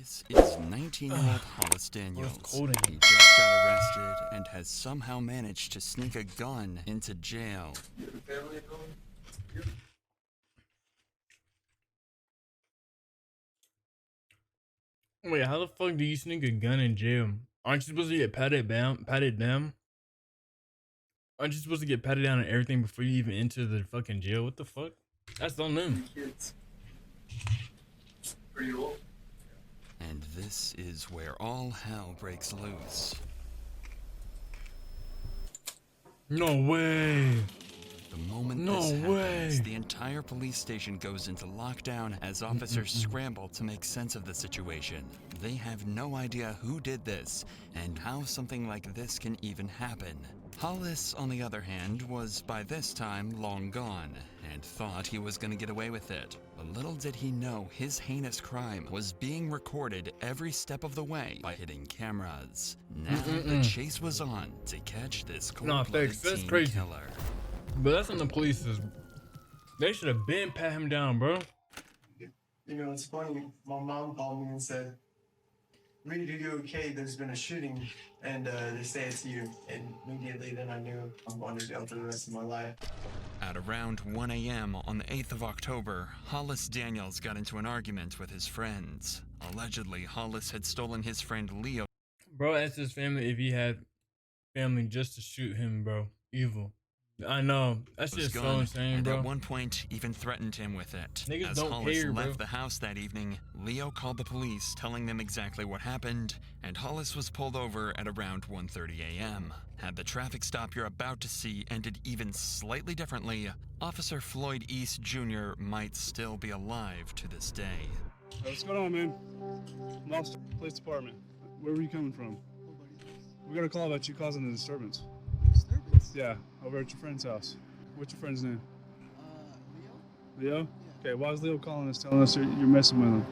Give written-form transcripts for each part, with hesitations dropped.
This is 19-year-old Hollis Daniels. He just got arrested and has somehow managed to sneak a gun into jail. Wait, how the fuck do you sneak a gun in jail? Aren't you supposed to get patted down? Aren't you supposed to get patted down and everything before you even enter the fucking jail? What the fuck? That's on them. Kids. Pretty old. And this is where all hell breaks loose. No way. The moment this happens, the entire police station goes into lockdown as officers scramble to make sense of the situation. They have no idea who did this and how something like this can even happen. Hollis, on the other hand, was by this time long gone and thought he was going to get away with it. But little did he know his heinous crime was being recorded every step of the way by hidden cameras. Now the chase was on to catch this cold-blooded teen killer. But that's on the police. They should have been pat him down, bro. You know, it's funny. My mom called me and said, "Reed, are you okay? There's been a shooting, and they say it's you." And immediately then I knew I'm going to jail for the rest of my life. At around 1 a.m. on the 8th of October, Hollis Daniels got into an argument with his friends. Allegedly, Hollis had stolen his friend Leo. Bro asked his family if he had family just to shoot him, bro. Evil. I know. That's just so insane, bro. And at one point, even threatened him with it. Niggas As don't Hollis care, left bro. the house that evening, Leo called the police, telling them exactly what happened, and Hollis was pulled over at around 1:30 a.m. Had the traffic stop you're about to see ended even slightly differently, Officer Floyd East Jr. might still be alive to this day. Hey, what's going on, man? Officer, police department. Where were you coming from? We got a call about you causing a disturbance. Disturbance? Yeah, over at your friend's house. What's your friend's name? Leo? Leo? Okay, why is Leo calling us, telling us you're messing with him?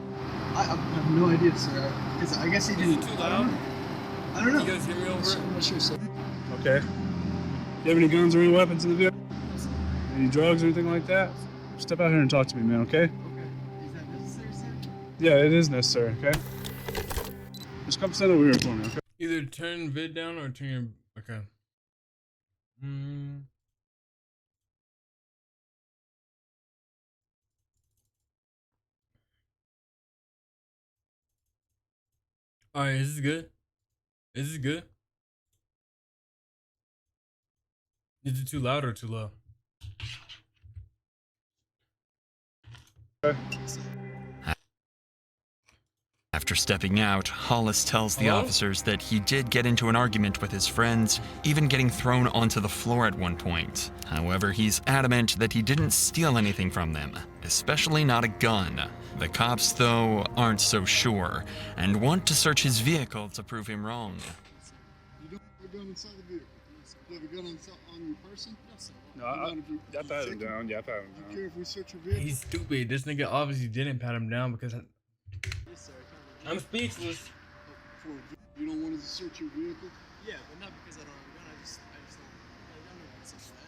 I have no idea, sir. Because I guess he didn't. Is it too loud? I don't know. You guys hear me over it? I'm not sure, sir. Okay. Do you have any guns or any weapons in the vehicle? Any drugs or anything like that? Step out here and talk to me, man, okay? Okay. Is that necessary, sir? Yeah, it is necessary, okay? Just come stand over here for me, okay? Either turn vid down or turn your... Okay. Alright, is this good? Is this good? Is it too loud or too low? Okay. After stepping out, Hollis tells the officers that he did get into an argument with his friends, even getting thrown onto the floor at one point. However, he's adamant that he didn't steal anything from them, especially not a gun. The cops, though, aren't so sure, and want to search his vehicle to prove him wrong. You don't have a gun inside the vehicle? You have a gun on your person? No, I pat him down. Yeah, I pat him Do you down. care if we search your vehicle? He's stupid. This nigga obviously didn't pat him down because Yes, sir. I'm speechless. You don't want us to search your vehicle? Yeah, but not because I don't have a gun. I just don't. I don't know what's such that.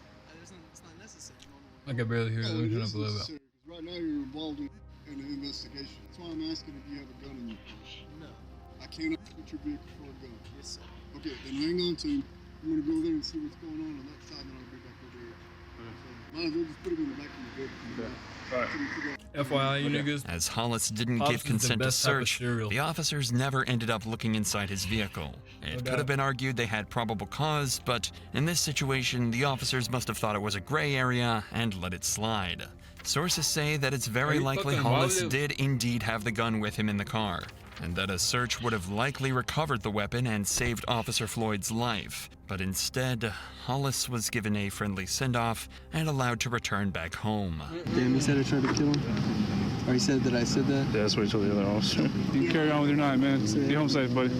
It's not necessary. I can barely hear it. Let me turn it is up a little bit. necessary, 'cause right now you're involved in an investigation. That's why I'm asking if you have a gun in your purse. No. I cannot search your vehicle for a gun. Yes, sir. Okay, then hang on to him. I'm gonna go there and see what's going on that side, and I'll be back over here. So, might as well just put him in the back of the vehicle. Okay. All right. FYI, you niggas. As Hollis didn't Pops give is the consent to best type of search, cereal. the officers never ended up looking inside his vehicle. It could have been argued they had probable cause, but in this situation, the officers must have thought it was a gray area and let it slide. Sources say that it's very likely Hollis did indeed have the gun with him in the car, and that a search would have likely recovered the weapon and saved Officer Floyd's life. But instead, Hollis was given a friendly send-off and allowed to return back home. Damn, he said I tried to kill him? Or he said that I said that? Yeah, that's what he told the other officer. You can carry on with your night, man. Be home safe, buddy.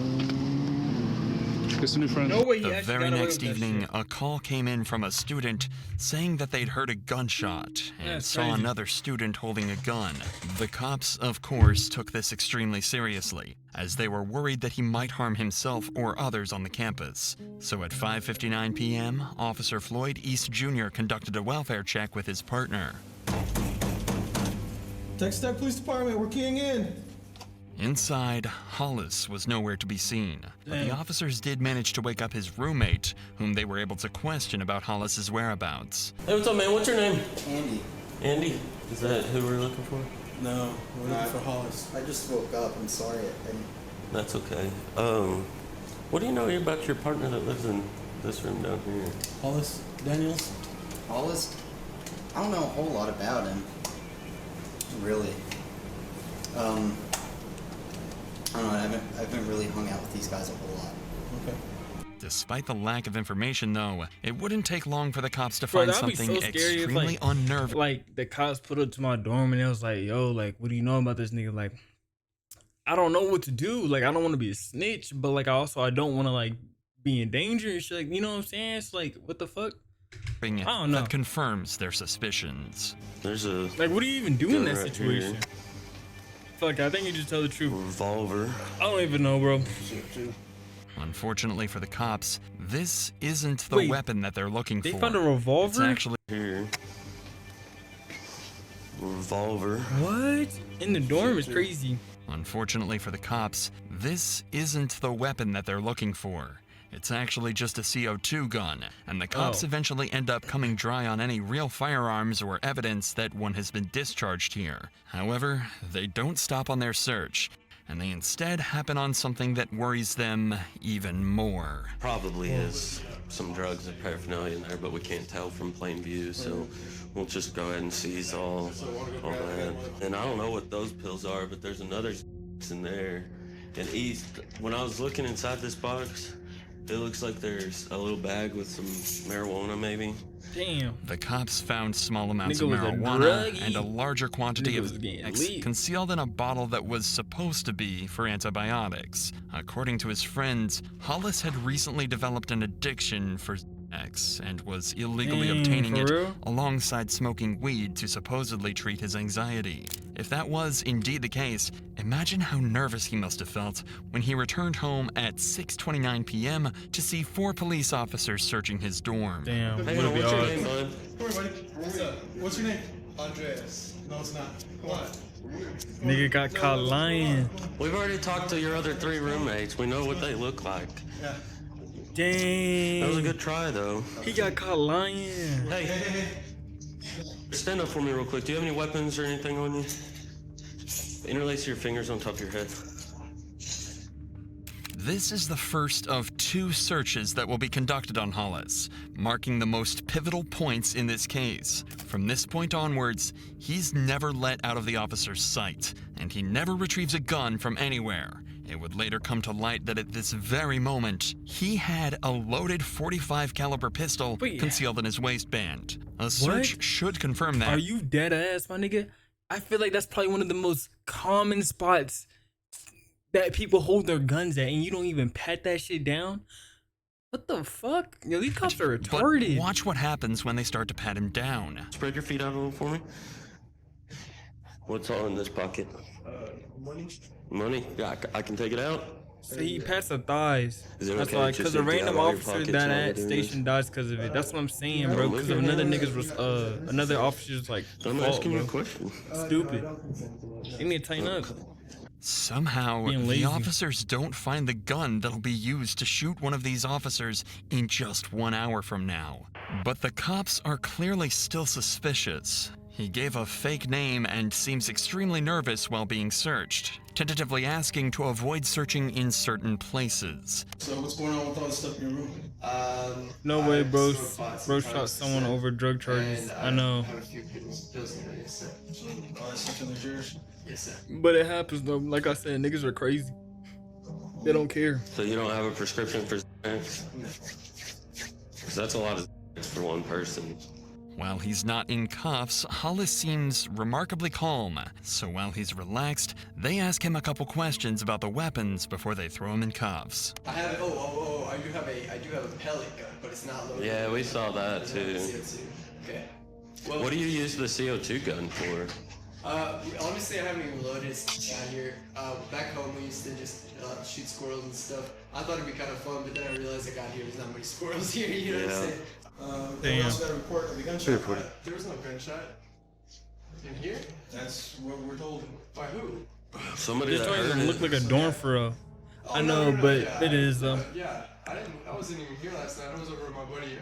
Get some new friends. No way he The actually very got away next with that evening, shit. a call came in from a student saying that they'd heard a gunshot and That's saw crazy. another student holding a gun. The cops, of course, took this extremely seriously, as they were worried that he might harm himself or others on the campus. So at 5:59 p.m., Officer Floyd East Jr. conducted a welfare check with his partner. Texas Tech Police Department, we're keying in. Inside, Hollis was nowhere to be seen, but the Damn. officers did manage to wake up his roommate, whom they were able to question about Hollis's whereabouts. Hey, what's up, man? What's your name? Andy. Andy. Is that who we're looking for? No, we're looking for Hollis. I just woke up. I'm sorry. That's okay. What do you know about your partner that lives in this room down here? Hollis Daniels? Hollis? I don't know a whole lot about him. Really. I don't know. I haven't really hung out with these guys a whole lot. Okay. Despite the lack of information, though, it wouldn't take long for the cops to Bro, find that'd be something so scary if, extremely unnerving. Like, the cops put up to my dorm and it was like, yo, like, what do you know about this nigga? Like, I don't know what to do. Like, I don't want to be a snitch, but, like, I don't want to, like, be in danger and shit. Like, you know what I'm saying? It's like, what the fuck? I don't know. That confirms their suspicions. There's a Like, what do you even do in gun that right situation? here. Fuck, I think you just tell the truth. Revolver. I don't even know, bro. Unfortunately for the cops, this isn't the Wait, weapon that they're looking They for. found a It's revolver? actually Here. Revolver. What? In the dorm is crazy. Unfortunately for the cops, this isn't the weapon that they're looking for. It's actually just a CO2 gun, and the cops Oh. eventually end up coming dry on any real firearms or evidence that one has been discharged here. However, they don't stop on their search, and they instead happen on something that worries them even more. Probably is some drugs and paraphernalia in there, but we can't tell from plain view, so we'll just go ahead and seize all that. And I don't know what those pills are, but there's another in there. And when I was looking inside this box, it looks like there's a little bag with some marijuana, maybe. Damn. The cops found small amounts Nigga of was a marijuana druggie. and a larger quantity Nigga of was getting X lit. concealed in a bottle that was supposed to be for antibiotics. According to his friends, Hollis had recently developed an addiction for X and was illegally Dang, obtaining for it real? alongside smoking weed to supposedly treat his anxiety. If that was indeed the case, imagine how nervous he must have felt when he returned home at 6:29 p.m. to see 4 police officers searching his dorm. Damn. Hey, Would it be what's your odd? name, bud? Come here, buddy. What's up? What's your name? Andreas. No, it's not. Come on. Nigga got caught lying. We've already talked to your other 3 roommates. We know what they look like. Yeah. Dang. That was a good try, though. He got caught lying. Hey, stand up for me real quick. Do you have any weapons or anything on you? Interlace your fingers on top of your head. This is the first of 2 searches that will be conducted on Hollis, marking the most pivotal points in this case. From this point onwards, he's never let out of the officer's sight, and he never retrieves a gun from anywhere. It would later come to light that at this very moment, he had a loaded .45 caliber pistol Wait. concealed in his waistband. A search What? should confirm that. Are you dead ass, my nigga? I feel like that's probably one of the most common spots that people hold their guns at, and you don't even pat that shit down. What the fuck? Yo, these cops are But retarded. watch what happens when they start to pat him down. Spread your feet out a little for me. What's all in this pocket? Money? Money? Yeah, I can take it out. So he passed the thighs. Is it That's okay why, to because just a empty random out all your officer pockets that while at we're doing station dies because of it. That's what I'm saying, No, bro. move Because your of another hands. nigga's another officer's like I'm fault, asking you a bro. question. Stupid. They need to tighten up. Somehow, Being the lazy. officers don't find the gun that'll be used to shoot one of these officers in just 1 hour from now. But the cops are clearly still suspicious. He gave a fake name and seems extremely nervous while being searched, tentatively asking to avoid searching in certain places. So what's going on with all this stuff in your room? No way, bro. Bro shot someone over drug charges. I know. have a few pills in there, yes, sir. All that stuff in there, yours? Yes, sir. But it happens though. Like I said, niggas are crazy. They don't care. So you don't have a prescription for Xanax? Because that's a lot of Xanax for one person. While he's not in cuffs, Hollis seems remarkably calm. So while he's relaxed, they ask him a couple questions about the weapons before they throw him in cuffs. I have. I do have a pellet gun, but it's not loaded. Yeah, we saw that too. CO2. Okay. Well, What do you use the CO2 gun for? honestly, I haven't even loaded it down here. Back home, we used to just shoot squirrels and stuff. I thought it'd be kind of fun, but then I realized I got here, there's not many squirrels here. You know what I'm Yeah. saying? We Damn. also got a report of a gunshot. There was no gunshot in here. That's what we're told. By who? Somebody This that don't heard even it. look like a dorm for a. I know, but it is though. Yeah, I wasn't even here last night. I was over at my buddy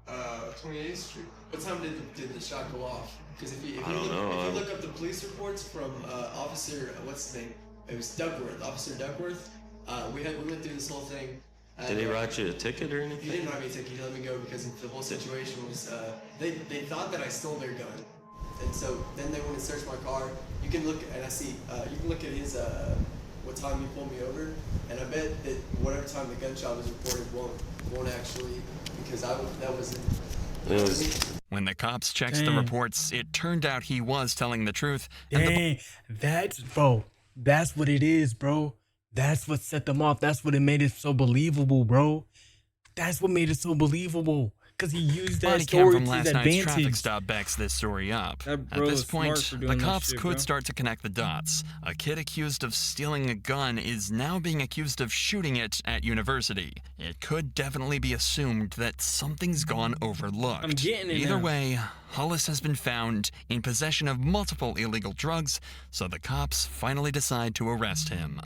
28th Street. What time did the shot go off? Because if you look up the police reports from Officer what's his name? It was Duckworth, Officer Duckworth. We went through this whole thing. Did he write you a ticket or anything? He didn't write me a ticket. He let me go because the whole situation was they thought that I stole their gun, and so then they went and searched my car. You can look and I see you can look at his what time he pulled me over, and I bet that whatever time the gunshot was reported won't actually, because that wasn't. When the cops checked the reports, it turned out he was telling the truth. Dang, that's what it is, bro. That's what set them off. That's what it made it so believable, bro. That's what made it so believable. Because he used that Body cam story from to last his night's traffic advantage. stop backs this story up. That At bro this is point, smart for the doing that cops shit, could bro. start to connect the dots. A kid accused of stealing a gun is now being accused of shooting it at university. It could definitely be assumed that something's gone overlooked. I'm getting it Either now. way, Hollis has been found in possession of multiple illegal drugs, so the cops finally decide to arrest him.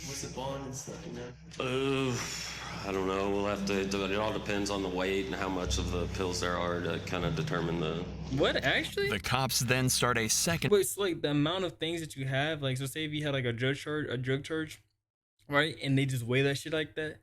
What's the bond and stuff, you know? I don't know. We'll have to. It all depends on the weight and how much of the pills there are to kind of determine the. What, actually? The cops then start a second. Wait, so like the amount of things that you have, like, so say if you had like a drug charge, right? And they just weigh that shit like that,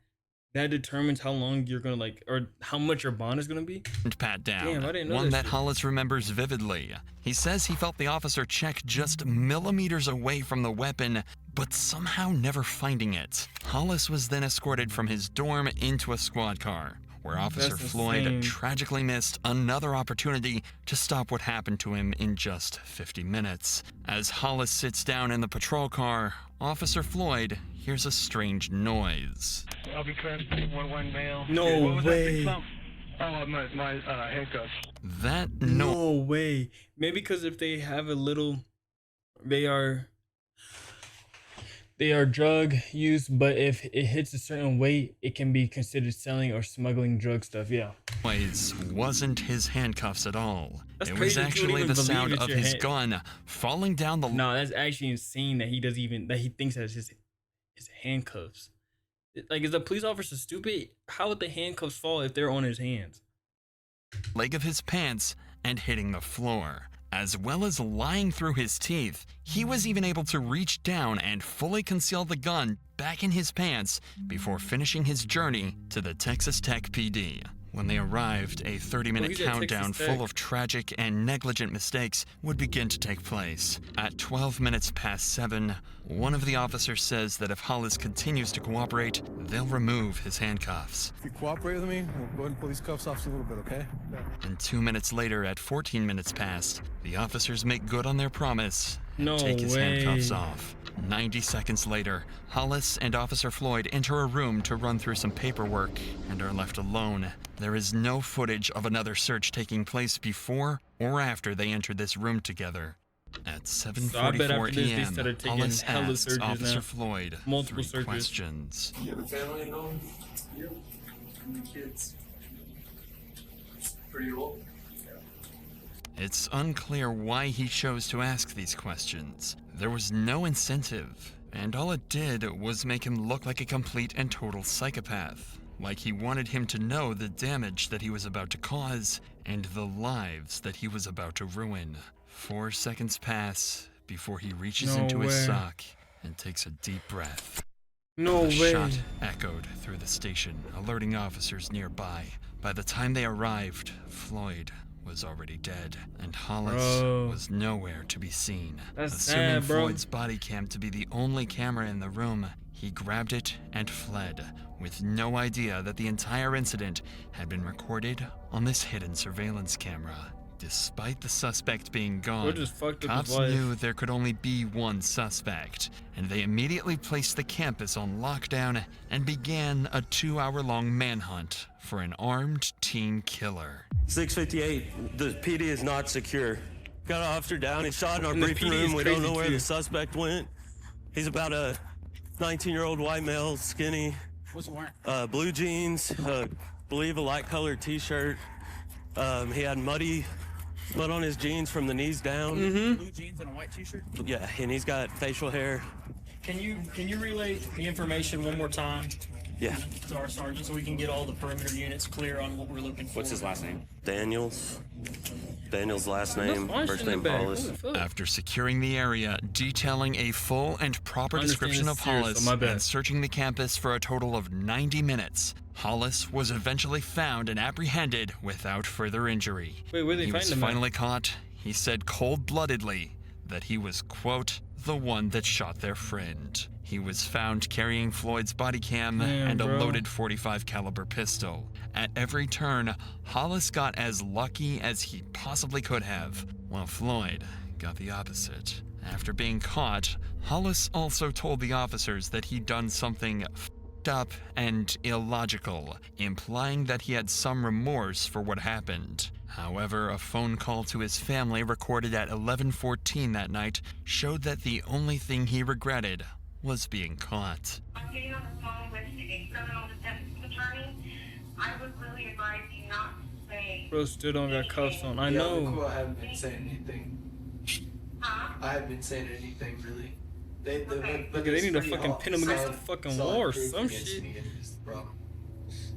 that determines how long you're gonna like, or how much your bond is gonna be. Pat down. Damn, I didn't know one that that shit. Hollis remembers vividly. He says he felt the officer check just millimeters away from the weapon, but somehow never finding it. Hollis was then escorted from his dorm into a squad car, where Officer That's Floyd insane. tragically missed another opportunity to stop what happened to him in just 50 minutes. As Hollis sits down in the patrol car, Officer Floyd hears a strange noise. I'll be transferring 1-1 mail. No What was that way. big thump? Oh, my handcuffs. That No way. Maybe because if they have a little, they are drug use, but if it hits a certain weight, it can be considered selling or smuggling drug stuff. Yeah. noise wasn't his handcuffs at all. That's It was crazy that you actually wouldn't the even sound believe of it's your his hand. gun falling down the No, that's actually insane that he thinks that's his handcuffs. Like, is the police officer stupid? How would the handcuffs fall if they're on his hands? leg of his pants and hitting the floor. As well as lying through his teeth, he was even able to reach down and fully conceal the gun back in his pants before finishing his journey to the Texas Tech PD. When they arrived, a 30-minute he's at countdown Texas Tech. full of tragic and negligent mistakes would begin to take place. At 12 minutes past 7, one of the officers says that if Hollis continues to cooperate, they'll remove his handcuffs. If you cooperate with me, we'll go ahead and pull these cuffs off a little bit, okay? And 2 minutes later, at 14 minutes past, the officers make good on their promise and No take his way. handcuffs off. 90 seconds later, Hollis and Officer Floyd enter a room to run through some paperwork and are left alone. There is no footage of another search taking place before or after they entered this room together. At So I bet 7:44 after this, they a.m., started taking Hollis hella asks searches Officer now. Floyd Multiple 3 searches. questions. You have a family at home? Yep. How many kids? Pretty old? It's unclear why he chose to ask these questions. There was no incentive, and all it did was make him look like a complete and total psychopath. Like he wanted him to know the damage that he was about to cause and the lives that he was about to ruin. 4 seconds pass before he reaches No into his way. sock and takes a deep breath. No The way. shot echoed through the station, alerting officers nearby. By the time they arrived, Floyd was already dead, and Hollis Bro. was nowhere to be seen. That's Assuming sad, bro. Floyd's body cam to be the only camera in the room, he grabbed it and fled, with no idea that the entire incident had been recorded on this hidden surveillance camera. Despite the suspect being gone, just fucked up cops his life. knew there could only be one suspect, and they immediately placed the campus on lockdown and began a 2-hour-long manhunt for an armed teen killer. 658, the PD is not secure. Got an officer down. He's shot in our And the briefing PD is room. We don't crazy know where too. the suspect went. He's about a 19-year-old white male, skinny, What's he wearing? blue jeans, believe a light colored t-shirt. He had muddy Blood on his jeans from the knees down. Mm-hmm. jeans and a white t-shirt. Yeah, and he's got facial hair. Can you relay the information one more time Yeah. to our sergeant so we can get all the perimeter units clear on what we're looking for? What's his last name? Daniel's last name, first name Hollis. After securing the area, detailing a full and proper description of Hollis, and searching the campus for a total of 90 minutes, Hollis was eventually found and apprehended without further injury. Wait, where they He find was him at? finally caught. He said cold-bloodedly that he was, quote, the one that shot their friend. He was found carrying Floyd's body cam and a loaded .45 caliber pistol. At every turn, Hollis got as lucky as he possibly could have, while Floyd got the opposite. After being caught, Hollis also told the officers that he'd done something f***ed up and illogical, implying that he had some remorse for what happened. However, a phone call to his family recorded at 11:14 that night showed that the only thing he regretted was being caught. I'm getting on the phone with a criminal defense attorney. I would really advise you not to say. Bro still don't got cuffs on. I Yeah, know. cool. I haven't been saying anything. I haven't been saying anything really. Look, they need to fucking pin him against the fucking wall or some shit.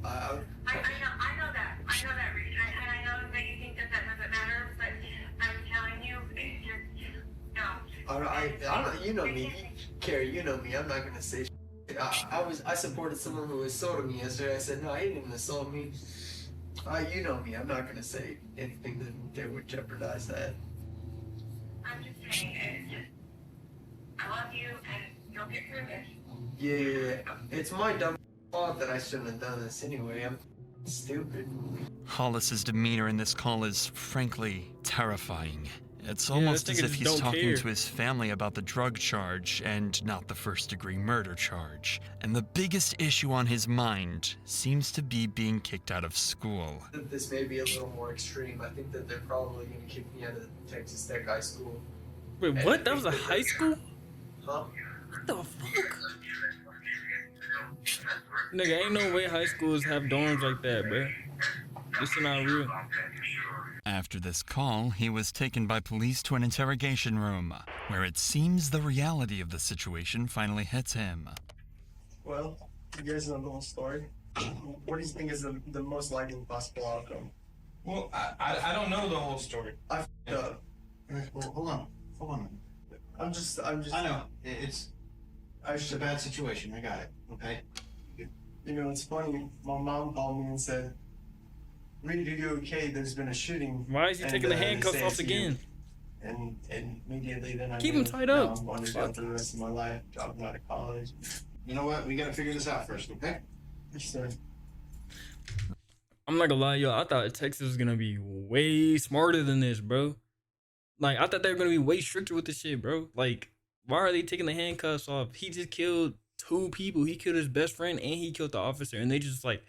I know that. I know that, Reed. And I know that you think that doesn't matter, but I'm telling you, it's just, no. I don't, you know me, Carrie, you know me. I'm not gonna say. I supported someone who assaulted me yesterday. I said no, he didn't even assault me. You know me. I'm not gonna say anything that would jeopardize that. I'm just saying it's just, I love you, and you'll get through this. Yeah, it's my dumb fault that I shouldn't have done this anyway. I'm stupid. Hollis's demeanor in this call is frankly terrifying. It's Yeah, almost this as nigga if just he's don't talking care. to his family about the drug charge and not the first-degree murder charge. And the biggest issue on his mind seems to be being kicked out of school. This may be a little more extreme. I think that they're probably gonna kick me out of Texas Tech High School. Wait, what? That was a high school? Huh? What the fuck? Nigga, ain't no way high schools have dorms like that, bruh. This is not real. After this call, he was taken by police to an interrogation room, where it seems the reality of the situation finally hits him. Well, you guys know the whole story. What do you think is the most likely possible outcome? Well, I don't know the whole story. I f***ed up. Well, hold on. I'm just. I know it's a bad situation. I got it. Okay. You know, it's funny. My mom called me and said, "Reed, are you okay? There's been a shooting." Why is he taking the they handcuffs say off it's you." again? And immediately then I Keep knew, him tied now up. I'm going to jail for the rest of my life, dropping out of college. You know what? We gotta figure this out first, okay? Yes, sir. I'm not gonna lie, yo. I thought Texas was gonna be way smarter than this, bro. Like, I thought they were gonna be way stricter with this shit, bro. Like, why are they taking the handcuffs off? He just killed 2 people. He killed his best friend and he killed the officer. And they just, like,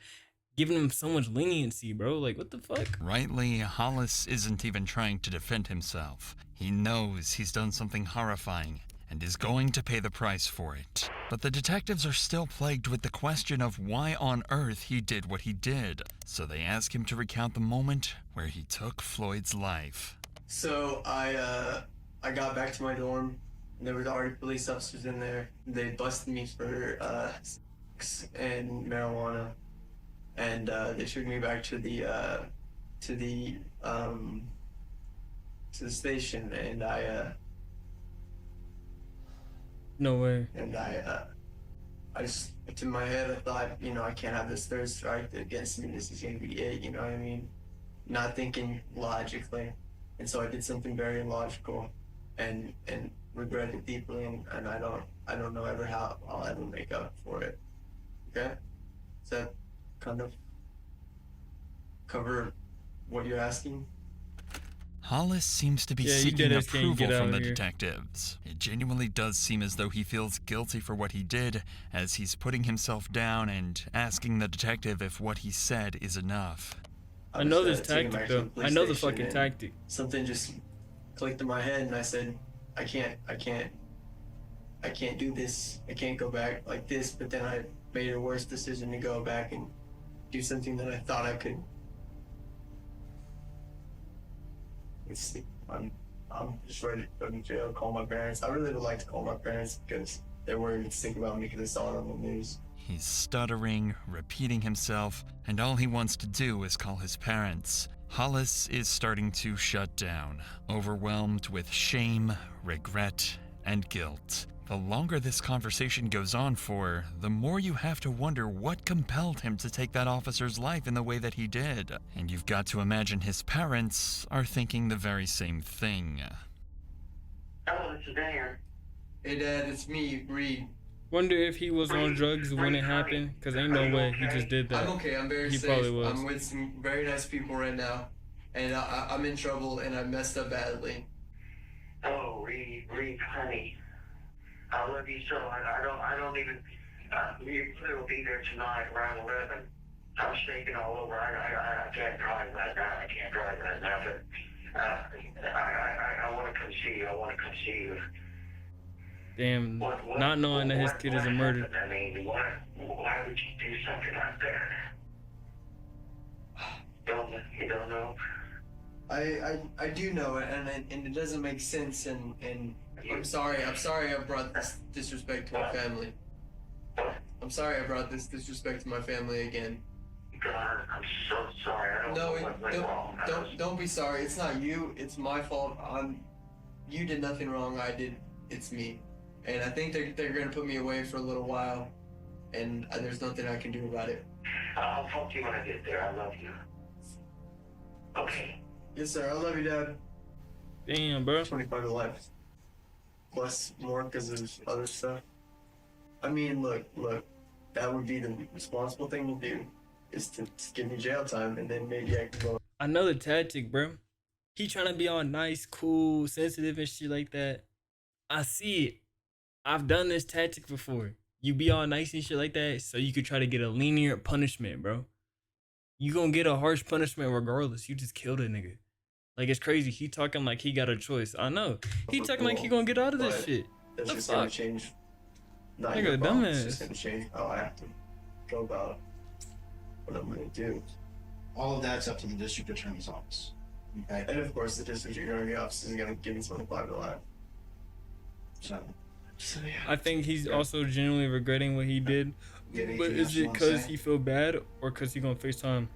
giving him so much leniency, bro. Like, what the fuck? Rightly, Hollis isn't even trying to defend himself. He knows he's done something horrifying and is going to pay the price for it. But the detectives are still plagued with the question of why on earth he did what he did. So they ask him to recount the moment where he took Floyd's life. So I got back to my dorm. And there was already police officers in there. They busted me for and marijuana, and they took me back to the station, and No way. I just, in my head, I thought, you know, I can't have this third strike against me. This is gonna be it. You know what I mean? Not thinking logically, and so I did something very illogical, and regret it deeply, and I don't know ever how I'll ever make up for it. Okay? Does that kind of cover what you're asking? Hollis seems to be Yeah, you seeking deadass can't approval get out from the of here. detectives. It genuinely does seem as though he feels guilty for what he did, as he's putting himself down and asking the detective if what he said is enough. I know was, this taking tactic, back to the though. police I know the station, fucking and tactic. Something just clicked in my head, and I said, I can't do this. I can't go back like this. But then I made a worse decision to go back and do something that I thought I could I'm just ready to go to jail, call my parents. I really would like to call my parents because they're worried to think about me because they saw it on the news. He's stuttering, repeating himself, and all he wants to do is call his parents. Hollis is starting to shut down, overwhelmed with shame, regret, and guilt. The longer this conversation goes on for, the more you have to wonder what compelled him to take that officer's life in the way that he did. And you've got to imagine his parents are thinking the very same thing. Oh, it's Dan. Hey, Dad, it's me, Reed. Wonder if he was on drugs when it happened, because ain't no way he just did that. I'm okay. I'm very He safe. probably was. I'm with some very nice people right now, and I'm in trouble, and I messed up badly. Oh, Reed, honey. I love you so much. I don't even. You'll be there tonight around 11. I'm shaking all over. I can't drive right now. But I want to come see you. I want to come see you. Damn, not knowing that his kid is a murderer. I mean, why would you do something like that? You don't know? I do know it, and it doesn't make sense, and I'm sorry I brought this disrespect to my family. I'm sorry I brought this disrespect to my family again. God, I'm so sorry. I don't know what went wrong. Don't be sorry. It's not you. It's my fault. You did nothing wrong. I did. It's me. And I think they're gonna put me away for a little while, and there's nothing I can do about it. I'll talk to you when I get there. I love you. Okay. Yes, sir. I love you, Dad. Damn, bro. 25 to life. Plus more because of other stuff. I mean, look. That would be the responsible thing to do, is to give me jail time, and then maybe I can go. Another tactic, bro. He trying to be all nice, cool, sensitive, and shit like that. I see it. I've done this tactic before. You be all nice and shit like that, so you could try to get a lenient punishment, bro. You gonna get a harsh punishment regardless. You just killed a nigga. Like, it's crazy. He talking like he got a choice. I know. He talking like he gonna get out of this shit. That's The just fuck? gonna change. Not Nigga, your problem. It's dumbass. just gonna change how I have to go about what I'm gonna do. All of that's up to the district attorney's office. Okay? And of course, the district attorney office is gonna give me 25 to life. So yeah. I think he's also genuinely regretting what he did. Yeah, But anything is else you it wanna because say? he feel bad or because he's gonna FaceTime?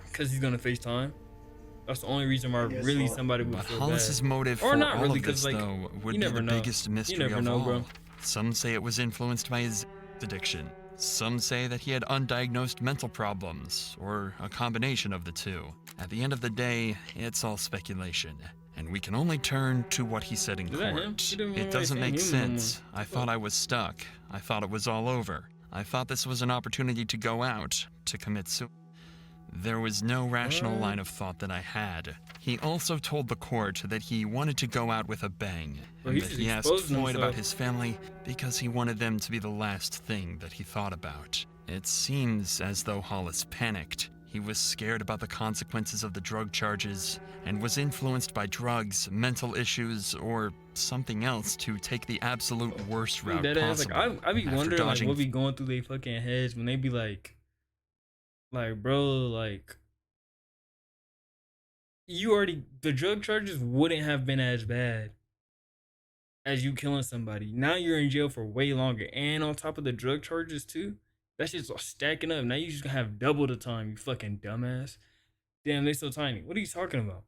Because he's gonna FaceTime. That's the only reason why I guess really so. somebody would But feel Hollis's bad. motive Or for not all really, of this, 'cause, like, though, would you be never the know. biggest You mystery never of know, all. bro. Some say it was influenced by his addiction. Some say that he had undiagnosed mental problems, or a combination of the two. At the end of the day, it's all speculation, and we can only turn to what he said in Is that him? court. He didn't It really doesn't say make human no more. sense. I thought I was stuck. I thought it was all over. I thought this was an opportunity to go out, to commit suicide. There was no rational line of thought that I had. He also told the court that he wanted to go out with a bang, Bro, and he's that just he asked exposing Floyd about himself. his family because he wanted them to be the last thing that he thought about. It seems as though Hollis panicked. He was scared about the consequences of the drug charges and was influenced by drugs, mental issues, or something else to take the absolute worst route That ass, possible. like, I be After wondering like dodging what be going through their fucking heads when they be like, bro, like, the drug charges wouldn't have been as bad as you killing somebody. Now you're in jail for way longer, and on top of the drug charges too, that shit's all stacking up. Now you just gonna have double the time, you fucking dumbass. Damn, they so tiny. What are you talking about?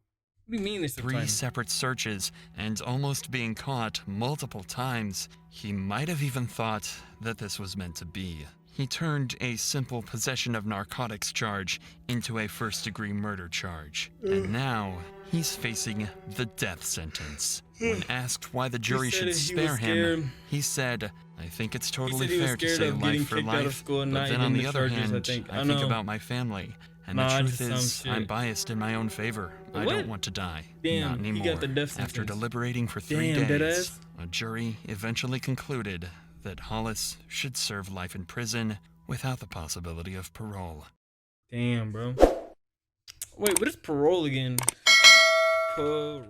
What do you mean they're so 3 tiny? separate searches and almost being caught multiple times, he might have even thought that this was meant to be. He turned a simple possession of narcotics charge into a first-degree murder charge. And now, he's facing the death sentence. When asked why the jury said should he was spare scared. him, he said, "I think it's totally said he was fair to scared say of getting life for kicked out of life, school and but not then on getting the the other charges, I hand, think. I I think know. about my family. And Nah, the just truth some is, shit. I'm biased in my own favor. I What? don't want to die. Damn, Not he anymore." got the death After sentence. deliberating for 3 Damn, days, deadass. a jury eventually concluded that Hollis should serve life in prison without the possibility of parole. Damn, bro. Wait, what is parole again? Parole.